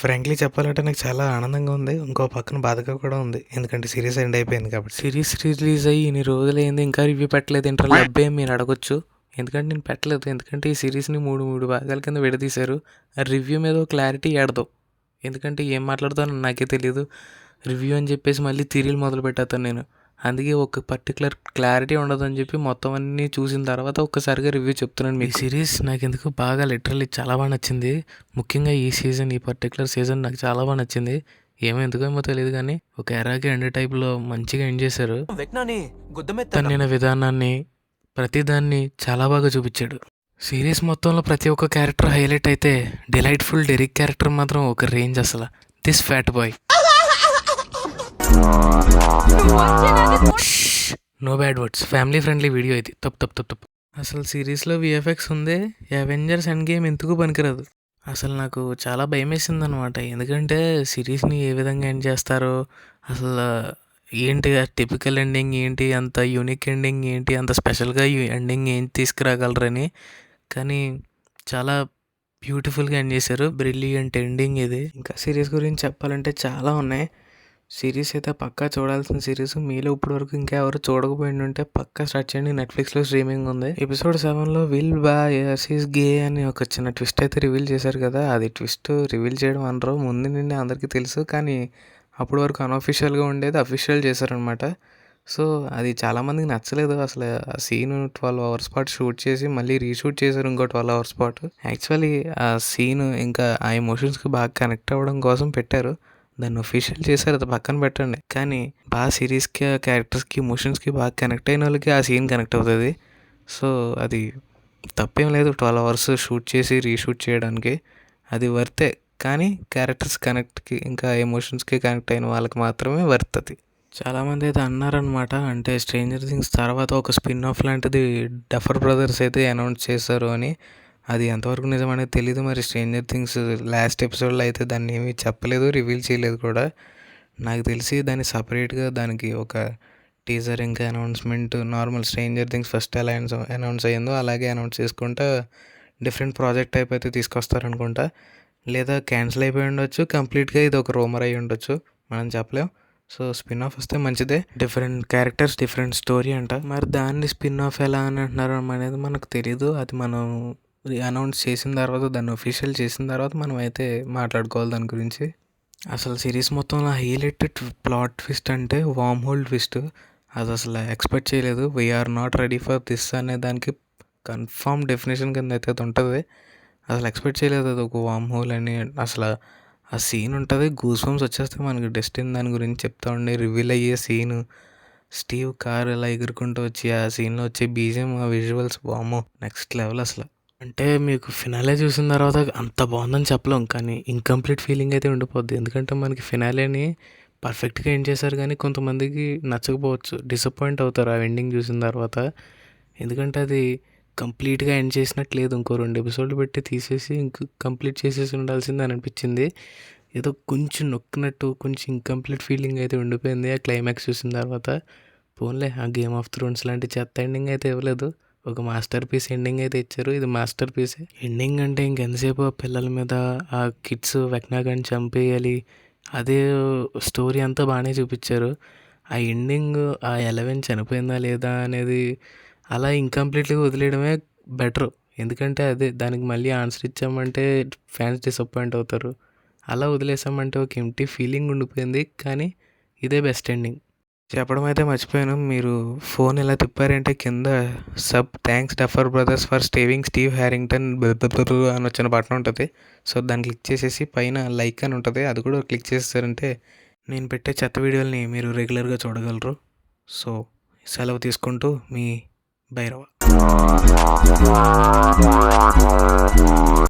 Frankly చెప్పాలంటే నాకు చాలా ఆనందంగా ఉంది. ఇంకో పక్కన బాధగా కూడా ఉంది. ఎందుకంటే సీరీస్ ఎండ్ అయిపోయింది కాబట్టి. సీరీస్ రిలీజ్ అయ్యి ఇన్ని రోజులైంది ఇంకా రివ్యూ పెట్టలేదు ఏంట్రా లబ్బే మీరు అడగొచ్చు. ఎందుకంటే నేను పెట్టలేదు. ఎందుకంటే ఈ సిరీస్ని మూడు భాగాల కింద విడదీశారు. ఆ రివ్యూ మీద క్లారిటీ ఏడదు. ఎందుకంటే ఏం మాట్లాడుతానో నాకే తెలియదు. రివ్యూ అని చెప్పేసి మళ్ళీ థియరీలు మొదలు పెట్టేస్తాను నేను. అందుకే ఒక పర్టికులర్ క్లారిటీ ఉండదని చెప్పి మొత్తం అన్నీ చూసిన తర్వాత ఒక్కసారిగా రివ్యూ చెప్తున్నాను. మీ సిరీస్ నాకు ఎందుకు బాగా లిటరల్లీ చాలా బాగా నచ్చింది. ముఖ్యంగా ఈ సీజన్, ఈ పర్టికులర్ సీజన్ నాకు చాలా బాగా నచ్చింది. ఎందుకేమో తెలియదు కానీ ఒక ఎరాకి ఎండ్ టైప్లో మంచిగా ఎండ్ చేశారు. తన విధానాన్ని ప్రతిదాన్ని చాలా బాగా చూపించాడు. సిరీస్ మొత్తంలో ప్రతి ఒక్క క్యారెక్టర్ హైలైట్ అయితే డిలైట్ఫుల్ డెరిక్ క్యారెక్టర్ మాత్రం ఒక రేంజ్. అసలు this fat boy, no bad words, family friendly video ఇది. తప్పు. అసలు సిరీస్లో విఎఫ్ఎక్స్ ఉందే అవెంజర్స్ ఎండ్ గేమ్ ఎందుకు పనికిరాదు. అసలు నాకు చాలా భయం వేసింది అనమాట. ఎందుకంటే సిరీస్ని ఏ విధంగా ఎండ్ చేస్తారో, అసలు ఏంటి టిపికల్ ఎండింగ్ ఏంటి, అంత యూనిక్ ఎండింగ్ ఏంటి, అంత స్పెషల్గా ఎండింగ్ ఏంటి తీసుకురాగలరని. కానీ చాలా బ్యూటిఫుల్గా ఎండ్ చేశారు. బ్రిలియంట్ ఎండింగ్ ఇది. ఇంకా సిరీస్ గురించి చెప్పాలంటే చాలా ఉన్నాయి. సిరీస్ అయితే పక్కా చూడాల్సిన సిరీస్. మీలో ఇప్పటివరకు ఇంకా ఎవరు చూడకపోయింది ఉంటే పక్కా స్టార్ట్ చేయండి. నెట్ఫ్లిక్స్లో స్ట్రీమింగ్ ఉంది. ఎపిసోడ్ 7లో విల్ బాయ్స్ గే అని ఒక చిన్న ట్విస్ట్ అయితే రివీల్ చేశారు కదా. అది ట్విస్ట్ రివీల్ చేయడం అనరు, ముందు నుండి అందరికీ తెలుసు. కానీ అప్పటి వరకు అన్అఫిషియల్గా ఉండేది అఫీషియల్ చేశారనమాట. సో అది చాలామందికి నచ్చలేదు. అసలు ఆ సీన్ 12 అవర్స్ పాటు షూట్ చేసి మళ్ళీ రీషూట్ చేశారు ఇంకో 12 అవర్స్ పాటు. యాక్చువల్లీ ఆ సీన్ ఇంకా ఆ ఎమోషన్స్కి బాగా కనెక్ట్ అవ్వడం కోసం పెట్టారు. దాన్ని ఒఫిషియల్ చేశారు, అది పక్కన పెట్టండి. కానీ బాగా సిరీస్కి, ఆ క్యారెక్టర్స్కి, ఎమోషన్స్కి బాగా కనెక్ట్ అయిన వాళ్ళకి ఆ సీన్ కనెక్ట్ అవుతుంది. సో అది తప్పేం లేదు. 12 అవర్స్ షూట్ చేసి రీషూట్ చేయడానికి అది వర్తే. కానీ క్యారెక్టర్స్ కనెక్ట్కి ఇంకా ఎమోషన్స్కి కనెక్ట్ అయిన వాళ్ళకి మాత్రమే వర్త్ అది. చాలామంది అయితే అన్నారనమాట, అంటే స్ట్రేంజర్ థింగ్స్ తర్వాత ఒక స్పిన్ ఆఫ్ లాంటిది డఫర్ బ్రదర్స్ అయితే అనౌన్స్ చేశారు అని. అది ఎంతవరకు నిజం అనేది తెలీదు. మరి స్ట్రేంజర్ థింగ్స్ లాస్ట్ ఎపిసోడ్లో అయితే దాన్ని ఏమీ చెప్పలేదు, రివీల్ చేయలేదు కూడా. నాకు తెలిసి దాన్ని సపరేట్గా దానికి ఒక టీజర్ ఇంకా announcement, normal stranger things first ఎలా అనౌన్స్ అయ్యిందో అలాగే అనౌన్స్ చేసుకుంటా డిఫరెంట్ ప్రాజెక్ట్ టైప్ అయితే తీసుకొస్తారనుకుంటా. లేదా క్యాన్సిల్ అయిపోయి ఉండొచ్చు, కంప్లీట్గా ఇది ఒక రూమర్ అయి ఉండొచ్చు, మనం చెప్పలేం. సో స్పిన్ ఆఫ్ వస్తే మంచిదే. డిఫరెంట్ క్యారెక్టర్స్, డిఫరెంట్ స్టోరీ అంట. మరి దాన్ని స్పిన్ ఆఫ్ ఎలా అని అంటున్నారు అనేది మనకు తెలీదు. అది మనం అనౌన్స్ చేసిన తర్వాత, దాన్ని ఒఫిషియల్ చేసిన తర్వాత మనం అయితే మాట్లాడుకోవాలి దాని గురించి. అసలు సిరీస్ మొత్తంలో హైలైటెడ్ ప్లాట్ ట్విస్ట్ అంటే వామ్ హోల్ ట్విస్ట్. అది అసలు ఎక్స్పెక్ట్ చేయలేదు. We are not ready for this అనే దానికి కన్ఫామ్ డెఫినేషన్ కింద అయితే అది ఉంటుంది. అసలు ఎక్స్పెక్ట్ చేయలేదు అది ఒక వామ్ హోల్ అని. అసలు ఆ సీన్ ఉంటుంది, గూస్ బంప్స్ వచ్చేస్తే మనకి డెస్టిన్ దాని గురించి చెప్తా ఉండే రివీల్ అయ్యే సీను. స్టీవ్ కార్ ఇలా ఎగురుకుంటూ వచ్చి ఆ సీన్లో వచ్చే బీజిఎం, ఆ విజువల్స్ వామ్మో నెక్స్ట్ లెవెల్ అసలు. అంటే మీకు ఫినాలే చూసిన తర్వాత అంత బాగుందని చెప్పలేం, కానీ ఇన్కంప్లీట్ ఫీలింగ్ అయితే ఉండిపోద్ది. ఎందుకంటే మనకి ఫినాలేని పర్ఫెక్ట్గా ఎండ్ చేశారు, కానీ కొంతమందికి నచ్చకపోవచ్చు, డిసప్పాయింట్ అవుతారు ఆ ఎండింగ్ చూసిన తర్వాత. ఎందుకంటే అది కంప్లీట్గా ఎండ్ చేసినట్టు లేదు. ఇంకో 2 ఎపిసోడ్లు పెట్టి తీసేసి ఇంక కంప్లీట్ చేసేసి ఉండాల్సింది అని అనిపించింది. ఏదో కొంచెం నొక్కినట్టు, కొంచెం ఇన్కంప్లీట్ ఫీలింగ్ అయితే ఉండిపోయింది ఆ క్లైమాక్స్ చూసిన తర్వాత. పోన్లే, ఆ గేమ్ ఆఫ్ థ్రోన్స్ లాంటి చెత్త ఎండింగ్ అయితే ఇవ్వలేదు, ఒక మాస్టర్ పీస్ ఎండింగ్ అయితే ఇచ్చారు. ఇది మాస్టర్ పీసే. ఎండింగ్ అంటే ఇంకెంతసేపు పిల్లల మీద ఆ కిడ్స్ వెక్నాగాని చంపేయాలి, అదే స్టోరీ అంతా బాగానే చూపించారు. ఆ ఎండింగ్, ఆ 11 చనిపోయిందా లేదా అనేది అలా ఇంకంప్లీట్గా వదిలేయడమే బెటర్. ఎందుకంటే అదే దానికి మళ్ళీ ఆన్సర్ ఇచ్చామంటే ఫ్యాన్స్ డిసప్పాయింట్ అవుతారు. అలా వదిలేసామంటే ఒక ఎంప్టీ ఫీలింగ్ ఉండిపోయింది. కానీ ఇదే బెస్ట్ ఎండింగ్. చెప్పడం అయితే మర్చిపోయాను, మీరు ఫోన్ ఎలా తిప్పారంటే కింద thanks duffer brothers for saving Steve Harrington అని వచ్చిన బటన్ ఉంటుంది. సో దాన్ని క్లిక్ చేసేసి పైన లైక్ అని ఉంటుంది, అది కూడా క్లిక్ చేస్తారంటే నేను పెట్టే చెత్త వీడియోలని మీరు రెగ్యులర్గా చూడగలరు. సో సెలవు తీసుకుంటూ మీ భైరవ.